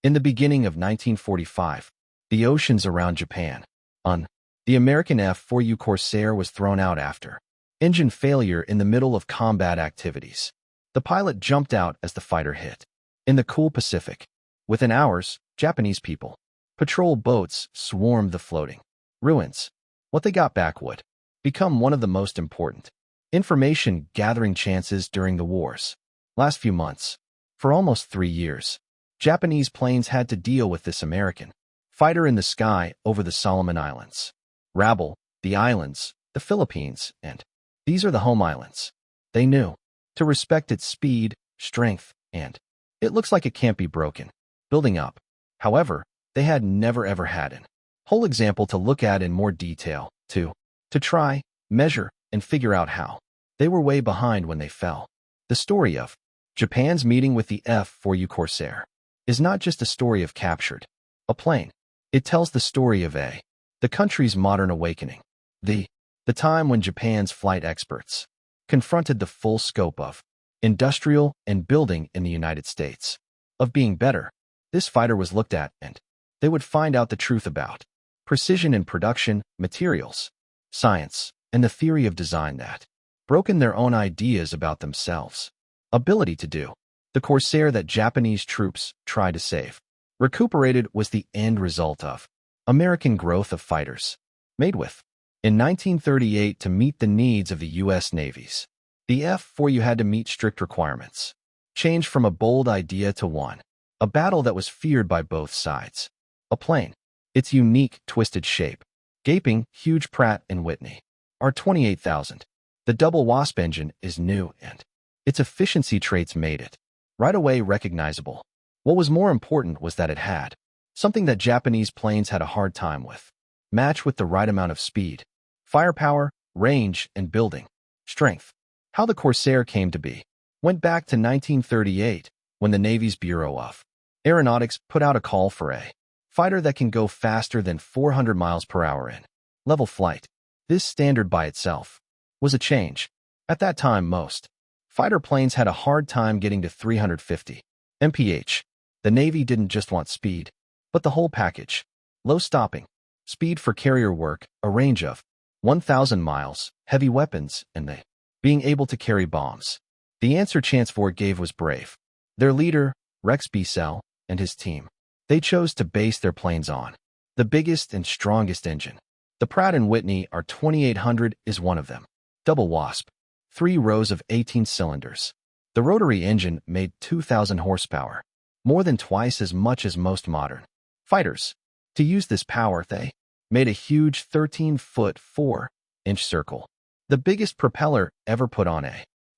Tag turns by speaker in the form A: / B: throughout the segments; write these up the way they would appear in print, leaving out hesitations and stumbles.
A: In the beginning of 1945, the oceans around Japan, the American F4U Corsair was thrown out after engine failure in the middle of combat activities. The pilot jumped out as the fighter hit. In the cool Pacific, within hours, Japanese people, patrol boats swarmed the floating ruins. What they got back would become one of the most important information-gathering chances during the war's last few months. For almost 3 years, Japanese planes had to deal with this American fighter in the sky over the Solomon Islands, Rabaul, the islands, the Philippines, and these are the home islands. They knew to respect its speed, strength, and it looks like it can't be broken. Building up, however, they had never ever had an whole example to look at in more detail, to try, measure, and figure out how they were way behind when they fell. The story of Japan's meeting with the F4U Corsair is not just a story of captured a plane. It tells the story of the country's modern awakening, the time when Japan's flight experts confronted the full scope of industrial and building in the United States. Of being better, this fighter was looked at and they would find out the truth about precision in production, materials, science, and the theory of design that broken their own ideas about themselves. Ability to do. The Corsair that Japanese troops tried to save recuperated was the end result of American growth of fighters made with. In 1938, to meet the needs of the U.S. navies, the F4U had to meet strict requirements. Changed from a bold idea to one, a battle that was feared by both sides. A plane. Its unique, twisted shape. Gaping, huge Pratt & Whitney R-28,000. The double wasp engine is new and its efficiency traits made it right away recognizable. What was more important was that it had something that Japanese planes had a hard time with. Match with the right amount of speed, firepower, range, and building strength. How the Corsair came to be went back to 1938 when the Navy's Bureau of Aeronautics put out a call for a fighter that can go faster than 400 miles per hour in level flight. This standard by itself was a change. At that time, most fighter planes had a hard time getting to 350 mph. The Navy didn't just want speed, but the whole package. Low stopping speed for carrier work, a range of 1,000 miles, heavy weapons, and they being able to carry bombs. The answer Chancellor gave was brave. Their leader, Rex Bissell, and his team. They chose to base their planes on the biggest and strongest engine. The Pratt & Whitney R-2800 is one of them. Double wasp. 3 rows of 18 cylinders. The rotary engine made 2,000 horsepower, more than twice as much as most modern fighters. To use this power, they made a huge 13-foot 4-inch circle, the biggest propeller ever put on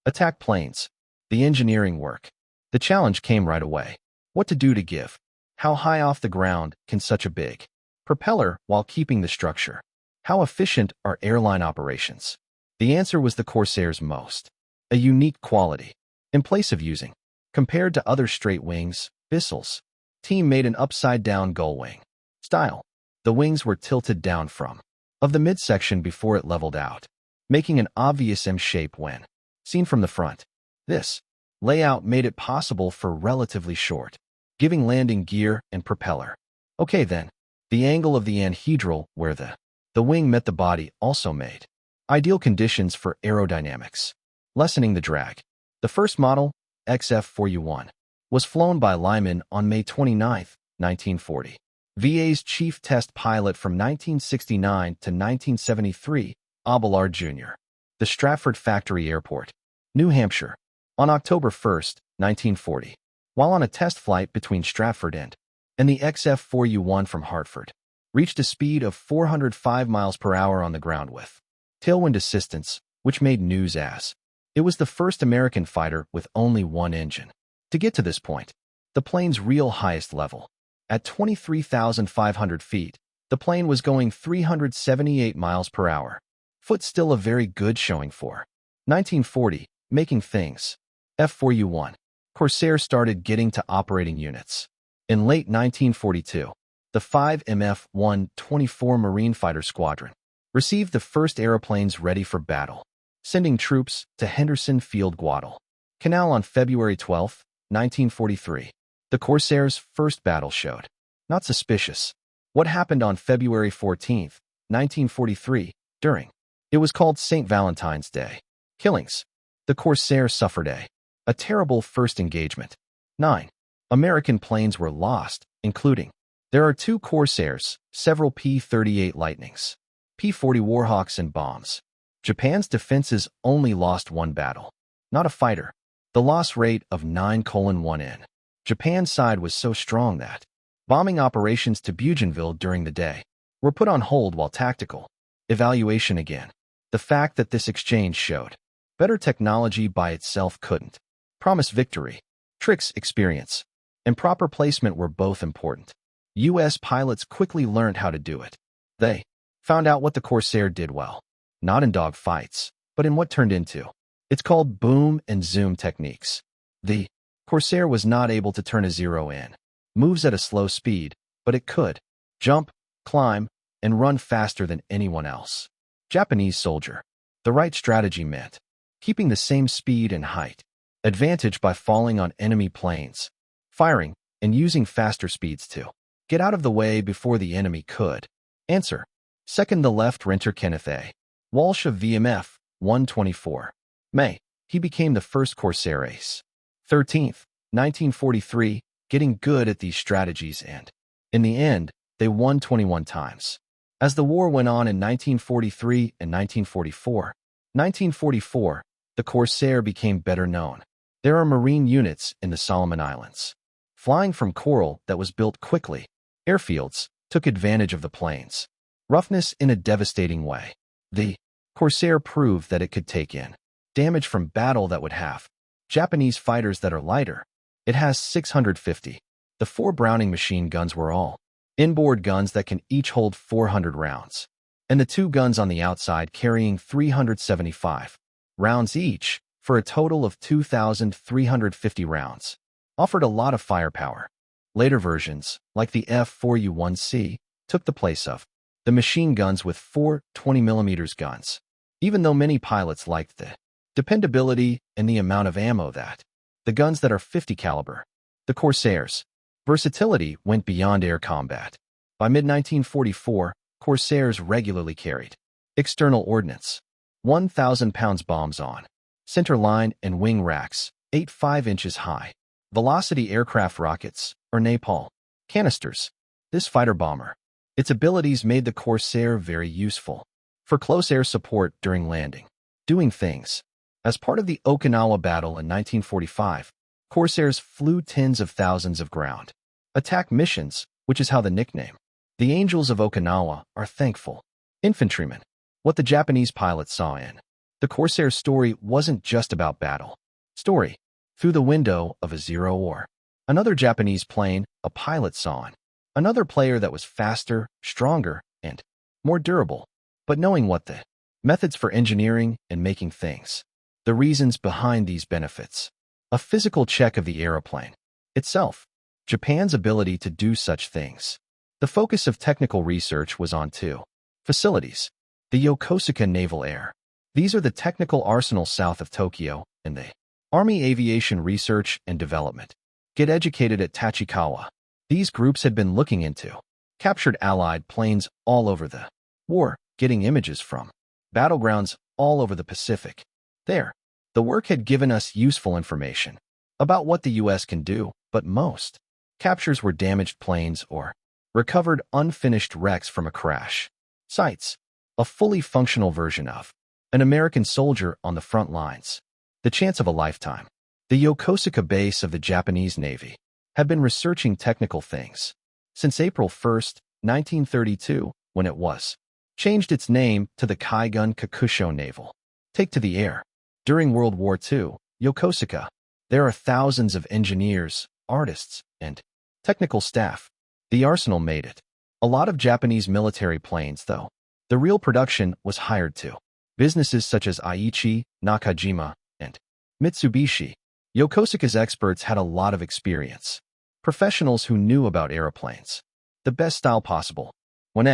A: attack planes. The engineering work. The challenge came right away. What to do to give. How high off the ground can such a big propeller while keeping the structure? How efficient are airline operations? The answer was the Corsair's most a unique quality. In place of using, compared to other straight wings, Bissell's team made an upside-down gull wing style. The wings were tilted down from the midsection before it leveled out, making an obvious M shape when seen from the front. This layout made it possible for relatively short, giving landing gear and propeller. Okay then, the angle of the anhedral where the wing met the body also made ideal conditions for aerodynamics, lessening the drag. The first model, XF4U1, was flown by Lyman on May 29, 1940. VA's chief test pilot from 1969 to 1973, Abelard Jr. The Stratford Factory Airport, New Hampshire, on October 1, 1940, while on a test flight between Stratford and the XF4U1 from Hartford, reached a speed of 405 miles per hour on the ground with tailwind assistance, which made news as it was the first American fighter with only one engine. To get to this point, the plane's real highest level, at 23,500 feet, the plane was going 378 miles per hour. Foot still a very good showing for 1940, making things. F4U1 Corsair started getting to operating units. In late 1942, the 5MF-124 Marine Fighter Squadron received the first aeroplanes ready for battle, sending troops to Henderson Field, Guadalcanal on February 12, 1943. The Corsair's first battle showed. Not suspicious. What happened on February 14th, 1943, during. It was called St. Valentine's Day. Killings. The Corsair suffered a terrible first engagement. 9. American planes were lost, including. There are 2 Corsairs, several P-38 Lightnings, P-40 Warhawks and bombs. Japan's defenses only lost 1 battle. Not a fighter. The loss rate of 9:1 in. Japan's side was so strong that bombing operations to Bougainville during the day were put on hold while tactical evaluation again. The fact that this exchange showed better technology by itself couldn't promise victory. Tricks, experience, and proper placement were both important. U.S. pilots quickly learned how to do it. They found out what the Corsair did well, not in dog fights, but in what turned into. It's called boom and zoom techniques. The Corsair was not able to turn a zero in moves at a slow speed, but it could jump, climb, and run faster than anyone else. Japanese soldier. The right strategy meant keeping the same speed and height advantage by falling on enemy planes, firing, and using faster speeds to get out of the way before the enemy could. Answer. Second, the left renter Kenneth A. Walsh of VMF 124. May. He became the first Corsair ace. 13th, 1943, getting good at these strategies and, in the end, they won 21 times. As the war went on in 1943 and 1944, the Corsair became better known. There are Marine units in the Solomon Islands. Flying from coral that was built quickly, airfields took advantage of the planes. Roughness in a devastating way. The Corsair proved that it could take in damage from battle that would have Japanese fighters that are lighter. It has 650. The 4 Browning machine guns were all inboard guns that can each hold 400 rounds, and the 2 guns on the outside carrying 375 rounds each, for a total of 2,350 rounds. Offered a lot of firepower. Later versions, like the F4U1C, took the place of the machine guns with 4 20mm guns, even though many pilots liked the dependability and the amount of ammo that the guns that are 50 caliber. The Corsairs' versatility went beyond air combat. By mid-1944, Corsairs regularly carried external ordnance, 1,000 pounds bombs on center line and wing racks, 5 inches high, velocity aircraft rockets, or napalm canisters. This fighter bomber, its abilities made the Corsair very useful for close air support during landing. Doing things. As part of the Okinawa battle in 1945, Corsairs flew tens of thousands of ground attack missions, which is how the nickname, the Angels of Okinawa, are thankful. Infantrymen. What the Japanese pilots saw in the Corsair story wasn't just about battle. Story. Through the window of a Zero or another Japanese plane, a pilot saw in another player that was faster, stronger, and more durable. But knowing what the methods for engineering and making things, the reasons behind these benefits, a physical check of the aeroplane itself, Japan's ability to do such things. The focus of technical research was on 2 facilities. The Yokosuka Naval Air. These are the technical arsenals south of Tokyo, and the Army Aviation Research and Development. Get educated at Tachikawa. These groups had been looking into captured Allied planes all over the war, getting images from battlegrounds all over the Pacific. There, the work had given us useful information about what the U.S. can do, but most captures were damaged planes or recovered unfinished wrecks from a crash. Sites. A fully functional version of an American soldier on the front lines. The chance of a lifetime. The Yokosuka base of the Japanese Navy had been researching technical things since April 1, 1932, when it was changed its name to the Kaigun Kakusho Naval. Take to the air. During World War II, Yokosuka, there are thousands of engineers, artists, and technical staff. The arsenal made it. A lot of Japanese military planes, though. The real production was hired to businesses such as Aichi, Nakajima, and Mitsubishi. Yokosuka's experts had a lot of experience. Professionals who knew about aeroplanes. The best style possible. When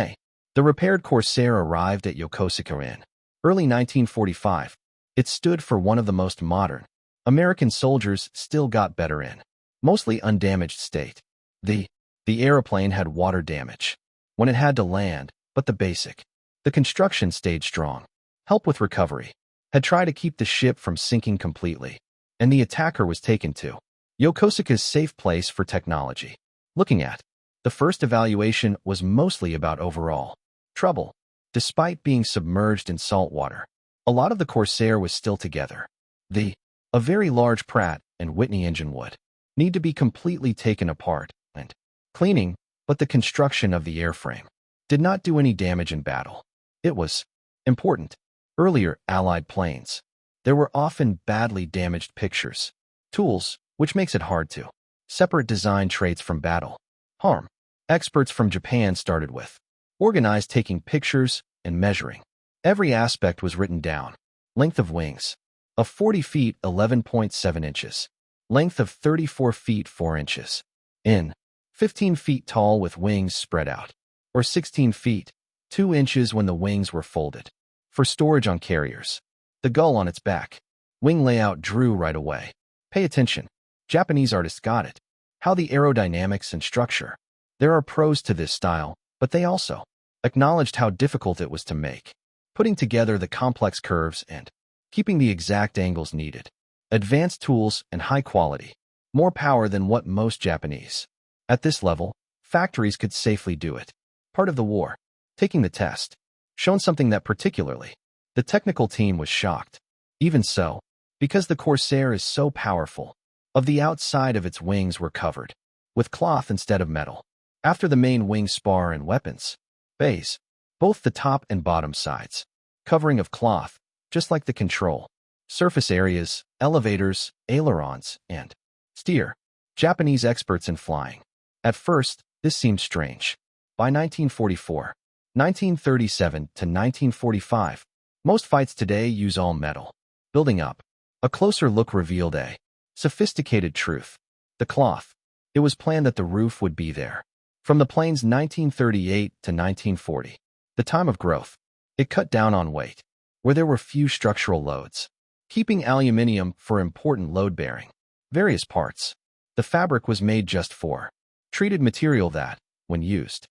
A: the repaired Corsair arrived at Yokosuka in early 1945, it stood for one of the most modern. American soldiers still got better in mostly undamaged state. The airplane had water damage when it had to land, but the construction stayed strong. Help with recovery had tried to keep the ship from sinking completely, and the attacker was taken to Yokosuka's safe place for technology. Looking at the first evaluation was mostly about overall trouble. Despite being submerged in salt water, a lot of the Corsair was still together. A very large Pratt and Whitney engine would need to be completely taken apart and cleaning, but the construction of the airframe did not do any damage in battle. It was important. Earlier Allied planes, there were often badly damaged pictures, tools, which makes it hard to separate design traits from battle harm. Experts from Japan started with organized taking pictures and measuring. Every aspect was written down. Length of wings of 40 feet 11.7 inches. Length of 34 feet 4 inches. In 15 feet tall with wings spread out, or 16 feet 2 inches when the wings were folded. For storage on carriers. The gull on its back. Wing layout drew right away. Pay attention. Japanese artists got it. How the aerodynamics and structure. There are pros to this style, but they also acknowledged how difficult it was to make. Putting together the complex curves and keeping the exact angles needed. Advanced tools and high quality. More power than what most Japanese. At this level, factories could safely do it. Part of the war. Taking the test. Shown something that particularly, the technical team was shocked. Even so, because the Corsair is so powerful, of the outside of its wings were covered with cloth instead of metal. After the main wing spar and weapons bays, both the top and bottom sides, covering of cloth, just like the control surface areas, elevators, ailerons, and steer. Japanese experts in flying. At first, this seemed strange. By 1944, 1937 to 1945, most fights today use all metal. Building up, a closer look revealed a sophisticated truth. The cloth. It was planned that the roof would be there. From the plane's 1938 to 1940, the time of growth, it cut down on weight, where there were few structural loads, keeping aluminium for important load-bearing. Various parts. The fabric was made just for treated material that, when used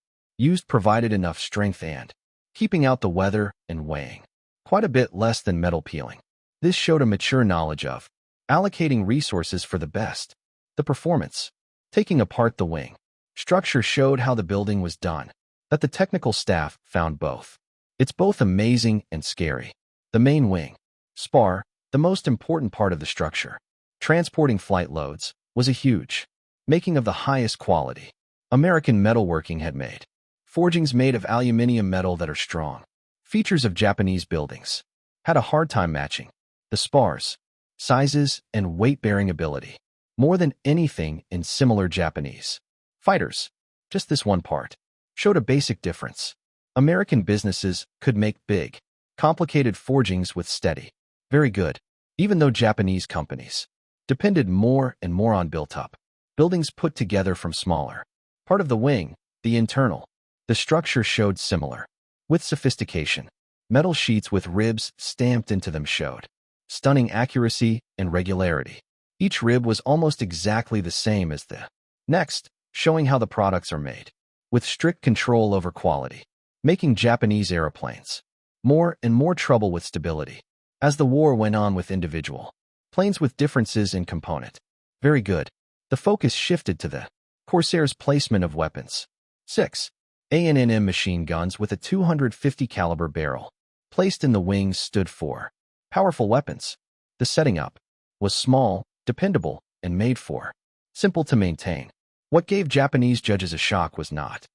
A: provided enough strength and keeping out the weather and weighing quite a bit less than metal peeling. This showed a mature knowledge of allocating resources for the best. The performance. Taking apart the wing structure showed how the building was done, that the technical staff found both. It's both amazing and scary. The main wing spar, the most important part of the structure, transporting flight loads, was a huge making of the highest quality. American metalworking had made forgings made of aluminium metal that are strong. Features of Japanese buildings had a hard time matching the spars, sizes, and weight-bearing ability. More than anything in similar Japanese fighters, just this one part showed a basic difference. American businesses could make big, complicated forgings with steady, very good, even though Japanese companies depended more and more on built-up buildings put together from smaller part of the wing, the internal. The structure showed similar, with sophistication. Metal sheets with ribs stamped into them showed stunning accuracy and regularity. Each rib was almost exactly the same as the next, showing how the products are made, with strict control over quality, making Japanese airplanes more and more trouble with stability. As the war went on with individual planes with differences in component, very good, the focus shifted to the Corsair's placement of weapons. 6. A&M machine guns with a 250 caliber barrel placed in the wings stood for powerful weapons. The setting up was small, dependable, and made for simple to maintain. What gave Japanese judges a shock was not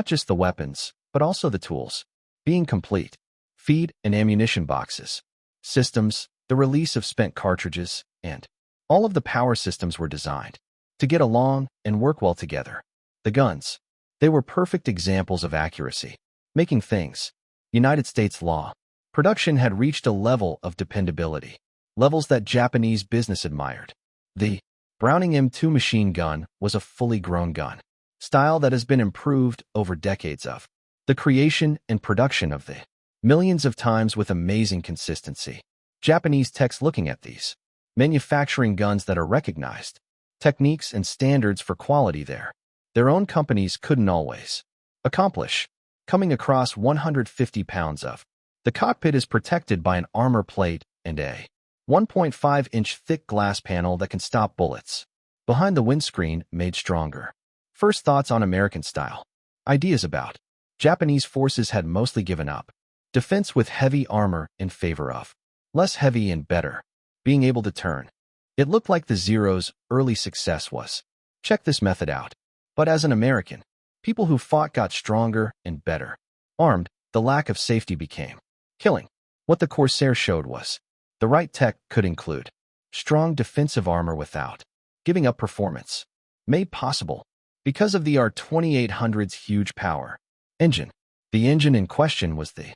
A: just the weapons, but also the tools being complete. Feed and ammunition boxes, systems, the release of spent cartridges, and all of the power systems were designed to get along and work well together. The guns, they were perfect examples of accuracy, making things. United States law. Production had reached a level of dependability, levels that Japanese business admired. The Browning M2 machine gun was a fully grown gun, style that has been improved over decades of the creation and production of the millions of times with amazing consistency. Japanese techs looking at these manufacturing guns that are recognized techniques and standards for quality there. Their own companies couldn't always accomplish. Coming across 150 pounds of. The cockpit is protected by an armor plate and a 1.5-inch thick glass panel that can stop bullets. Behind the windscreen, made stronger. First thoughts on American-style ideas about. Japanese forces had mostly given up defense with heavy armor in favor of less heavy and better, being able to turn. It looked like the Zero's early success was. Check this method out. But as an American, people who fought got stronger and better armed. The lack of safety became killing. What the Corsair showed was the right tech could include strong defensive armor without giving up performance, made possible because of the R2800's huge power engine. The engine in question was the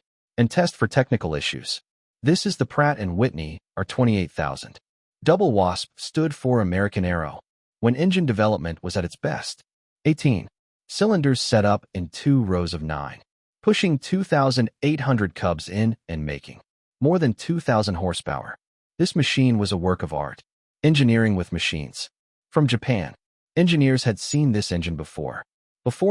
A: test for technical issues. This is the Pratt & Whitney R28000. Double WASP stood for American Aero when engine development was at its best. 18 cylinders set up in 2 rows of 9, pushing 2,800 cubs in and making more than 2,000 horsepower. This machine was a work of art. Engineering with machines. From Japan, engineers had seen this engine before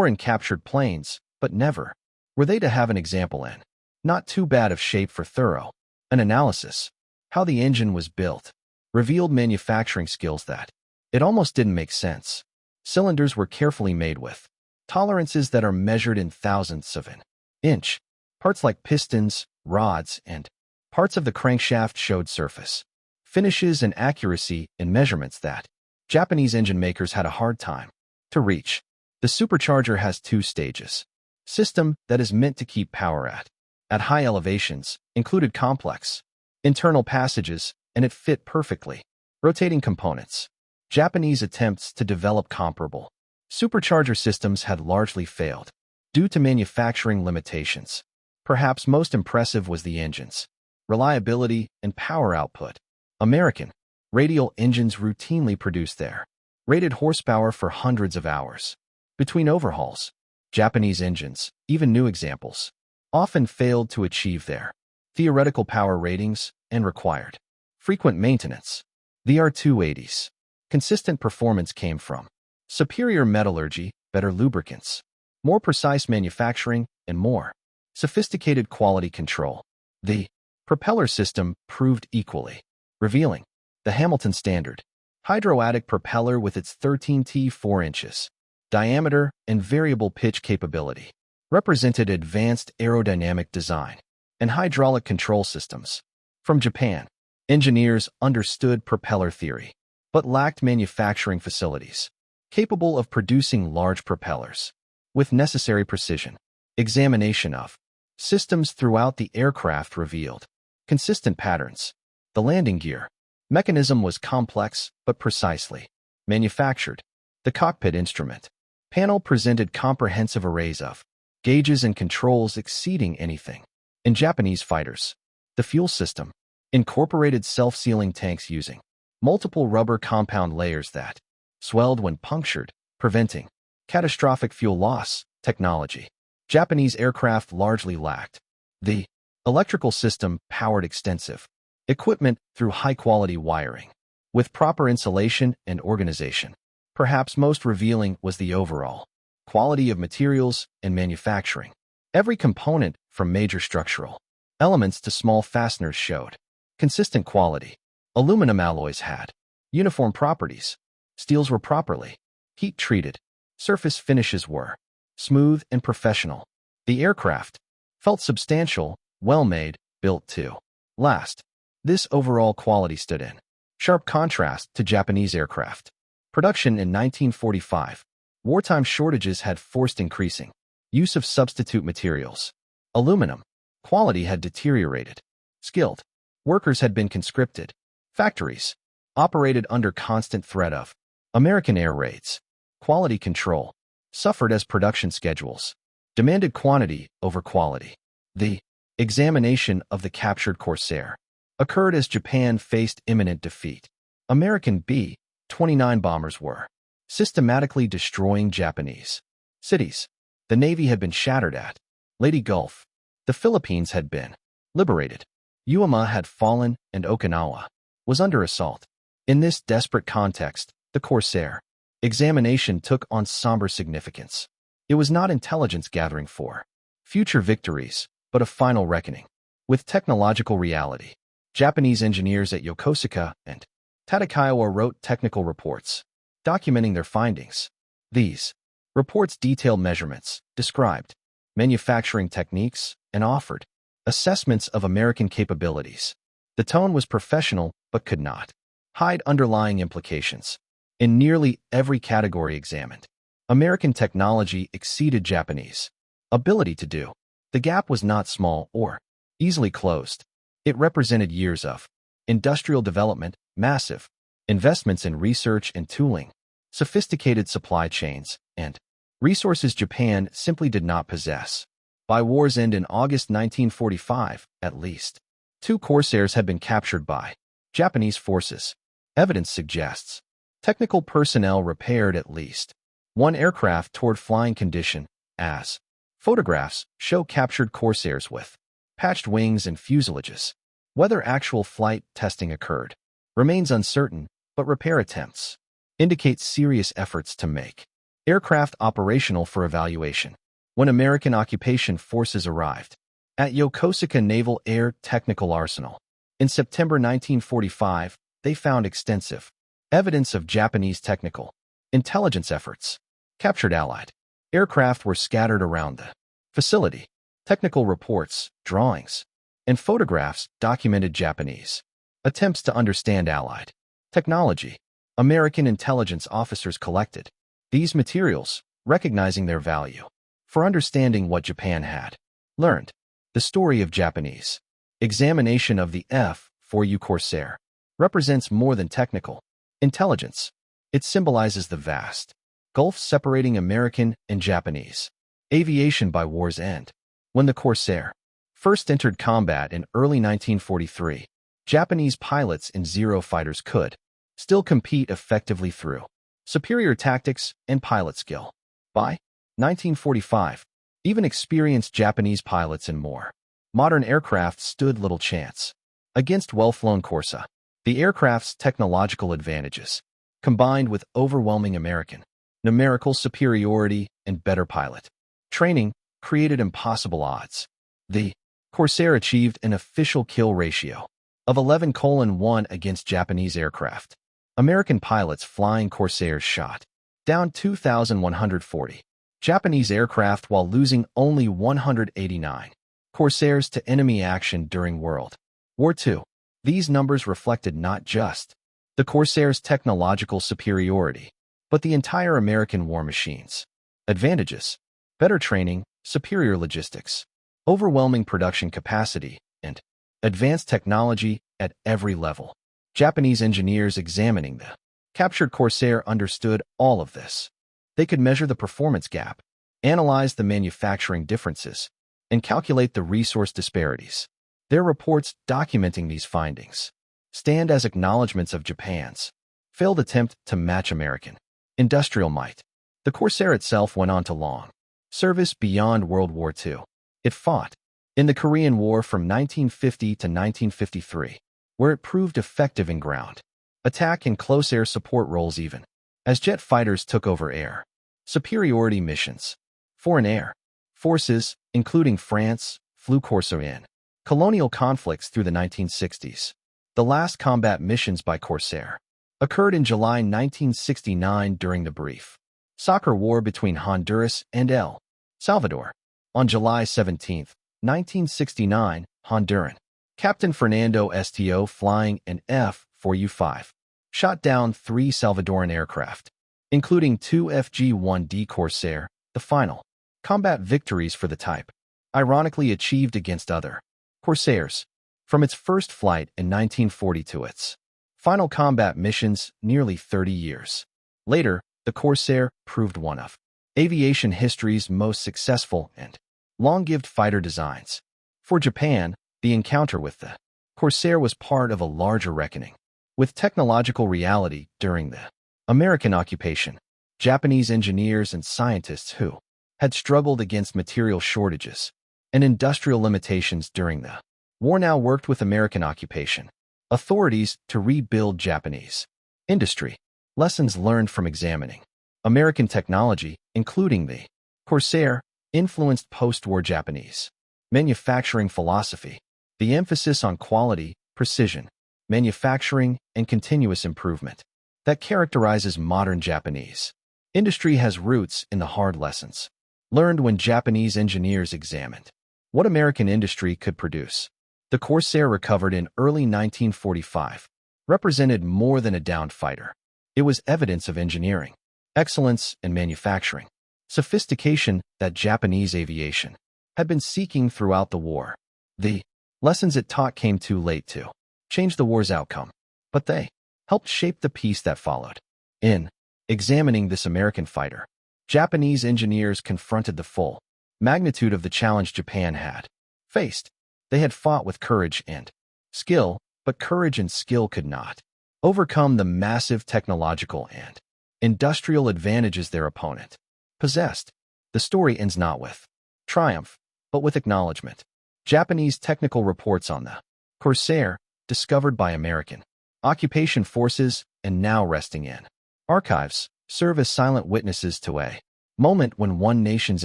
A: in captured planes, but never were they to have an example in not too bad of shape for thorough an analysis. How the engine was built revealed manufacturing skills that it almost didn't make sense. Cylinders were carefully made with tolerances that are measured in thousandths of an inch. Parts like pistons, rods, and parts of the crankshaft showed surface finishes and accuracy in measurements that Japanese engine makers had a hard time to reach. The supercharger has 2 stages. System that is meant to keep power at high elevations, included complex internal passages, and it fit perfectly. Rotating components. Japanese attempts to develop comparable supercharger systems had largely failed due to manufacturing limitations. Perhaps most impressive was the engine's reliability and power output. American radial engines routinely produced their rated horsepower for hundreds of hours. Between overhauls, Japanese engines, even new examples, often failed to achieve their theoretical power ratings and required frequent maintenance. The R280's consistent performance came from superior metallurgy, better lubricants, more precise manufacturing, and more sophisticated quality control. The propeller system proved equally revealing. The Hamilton Standard hydroatic propeller with its 13T 4 inches diameter and variable pitch capability represented advanced aerodynamic design and hydraulic control systems. From Japan, engineers understood propeller theory, but lacked manufacturing facilities capable of producing large propellers with necessary precision. Examination of systems throughout the aircraft revealed consistent patterns. The landing gear mechanism was complex but precisely manufactured. The cockpit instrument panel presented comprehensive arrays of gauges and controls exceeding anything in Japanese fighters. The fuel system incorporated self-sealing tanks using multiple rubber compound layers that swelled when punctured, preventing catastrophic fuel loss. Technology Japanese aircraft largely lacked. The electrical system powered extensive equipment through high-quality wiring, with proper insulation and organization. Perhaps most revealing was the overall quality of materials and manufacturing. Every component, from major structural elements to small fasteners, showed consistent quality. Aluminum alloys had uniform properties. Steels were properly heat-treated. Surface finishes were smooth and professional. The aircraft felt substantial, well-made, built to last. This overall quality stood in sharp contrast to Japanese aircraft production in 1945. Wartime shortages had forced increasing use of substitute materials. Aluminum quality had deteriorated. Skilled workers had been conscripted. Factories operated under constant threat of American air raids. Quality control suffered as production schedules demanded quantity over quality. The examination of the captured Corsair occurred as Japan faced imminent defeat. American B-29 bombers were systematically destroying Japanese cities. The Navy had been shattered at Leyte Gulf. The Philippines had been liberated. Uema had fallen and Okinawa was under assault. In this desperate context, The Corsair examination took on somber significance. It was not intelligence gathering for future victories, but a final reckoning with technological reality. Japanese engineers at Yokosuka and Tadakawa wrote technical reports documenting their findings. These reports detailed measurements, described manufacturing techniques, and offered assessments of American capabilities. The tone was professional but could not hide underlying implications. In nearly every category examined, American technology exceeded Japanese ability to do. The gap was not small or easily closed. It represented years of industrial development, massive investments in research and tooling, sophisticated supply chains, and resources Japan simply did not possess. By war's end in August 1945, at least 2 Corsairs had been captured by Japanese forces. Evidence suggests technical personnel repaired at least 1 aircraft toward flying condition, as photographs show captured Corsairs with patched wings and fuselages. Whether actual flight testing occurred remains uncertain, but repair attempts indicate serious efforts to make aircraft operational for evaluation. When American occupation forces arrived at Yokosuka Naval Air Technical Arsenal in September 1945, they found extensive evidence of Japanese technical intelligence efforts. Captured Allied aircraft were scattered around the facility. Technical reports, drawings, and photographs documented Japanese attempts to understand Allied technology. American intelligence officers collected these materials, recognizing their value for understanding what Japan had learned. The story of Japanese examination of the F4U Corsair represents more than technical intelligence. It symbolizes the vast gulf separating American and Japanese aviation by war's end. When the Corsair first entered combat in early 1943, Japanese pilots in Zero fighters could still compete effectively through superior tactics and pilot skill. By 1945, even experienced Japanese pilots in more modern aircraft stood little chance against well-flown Corsa. The aircraft's technological advantages, combined with overwhelming American numerical superiority and better pilot training, created impossible odds. The Corsair achieved an official kill ratio of 11:1 against Japanese aircraft. American pilots flying Corsairs shot down 2,140 Japanese aircraft while losing only 189 Corsairs to enemy action during World War II. These numbers reflected not just the Corsair's technological superiority, but the entire American war machine's advantages: better training, superior logistics, overwhelming production capacity, and advanced technology at every level. Japanese engineers examining the captured Corsair understood all of this. They could measure the performance gap, analyze the manufacturing differences, and calculate the resource disparities. Their reports documenting these findings stand as acknowledgments of Japan's failed attempt to match American industrial might. The Corsair itself went on to long service beyond World War II. It fought in the Korean War from 1950 to 1953, where it proved effective in ground attack and close air support roles even as jet fighters took over air superiority missions. Foreign air forces, including France, flew Corsair in colonial conflicts through the 1960s. The last combat missions by Corsair occurred in July 1969 during the brief soccer war between Honduras and El Salvador. On July 17, 1969, Honduran Captain Fernando Sto, flying an F4U shot down 3 Salvadoran aircraft, including 2 FG-1D Corsair, the final combat victories for the type, ironically achieved against other Corsairs. From its first flight in 1940 to its final combat missions nearly 30 years later, the Corsair proved one of aviation history's most successful and long-lived fighter designs. For Japan, the encounter with the Corsair was part of a larger reckoning with technological reality during the American occupation. Japanese engineers and scientists who had struggled against material shortages and industrial limitations during the war now worked with American occupation authorities to rebuild Japanese industry. Lessons learned from examining. American technology, including the Corsair, influenced post-war Japanese manufacturing philosophy. The emphasis on quality, precision, manufacturing, and continuous improvement that characterizes modern Japanese industry has roots in the hard lessons learned when Japanese engineers examined what American industry could produce. The Corsair, recovered in early 1945, represented more than a downed fighter. It was evidence of engineering, excellence, and manufacturing sophistication that Japanese aviation had been seeking throughout the war. The lessons it taught came too late to change the war's outcome, but they helped shape the peace that followed. In examining this American fighter, Japanese engineers confronted the full magnitude of the challenge Japan had faced. They had fought with courage and skill, but courage and skill could not overcome the massive technological and industrial advantages their opponent possessed. The story ends not with triumph, but with acknowledgement. Japanese technical reports on the Corsair, discovered by American occupation forces and now resting in archives, serve as silent witnesses to a moment when one nation's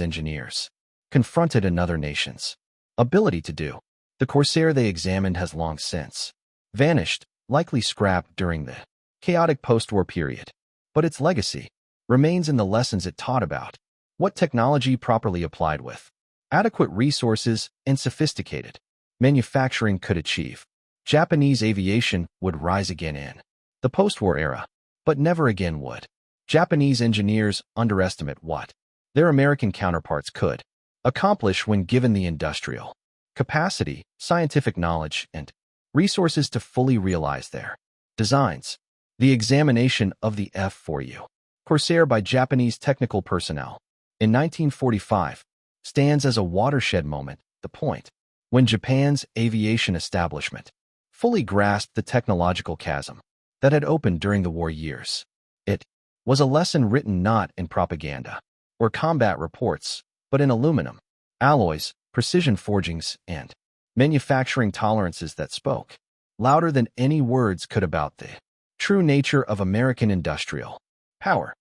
A: engineers confronted another nation's ability to do. The Corsair they examined has long since vanished, likely scrapped during the chaotic post-war period. But its legacy remains in the lessons it taught about what technology properly applied with adequate resources and sophisticated manufacturing could achieve. Japanese aviation would rise again in the post-war era, but never again would Japanese engineers underestimate what their American counterparts could accomplish when given the industrial capacity, scientific knowledge, and resources to fully realize their designs. The examination of the F4U Corsair by Japanese technical personnel in 1945 stands as a watershed moment, the point when Japan's aviation establishment fully grasped the technological chasm that had opened during the war years. It was a lesson written not in propaganda or combat reports, but in aluminum, alloys, precision forgings, and manufacturing tolerances that spoke louder than any words could about the true nature of American industrial power.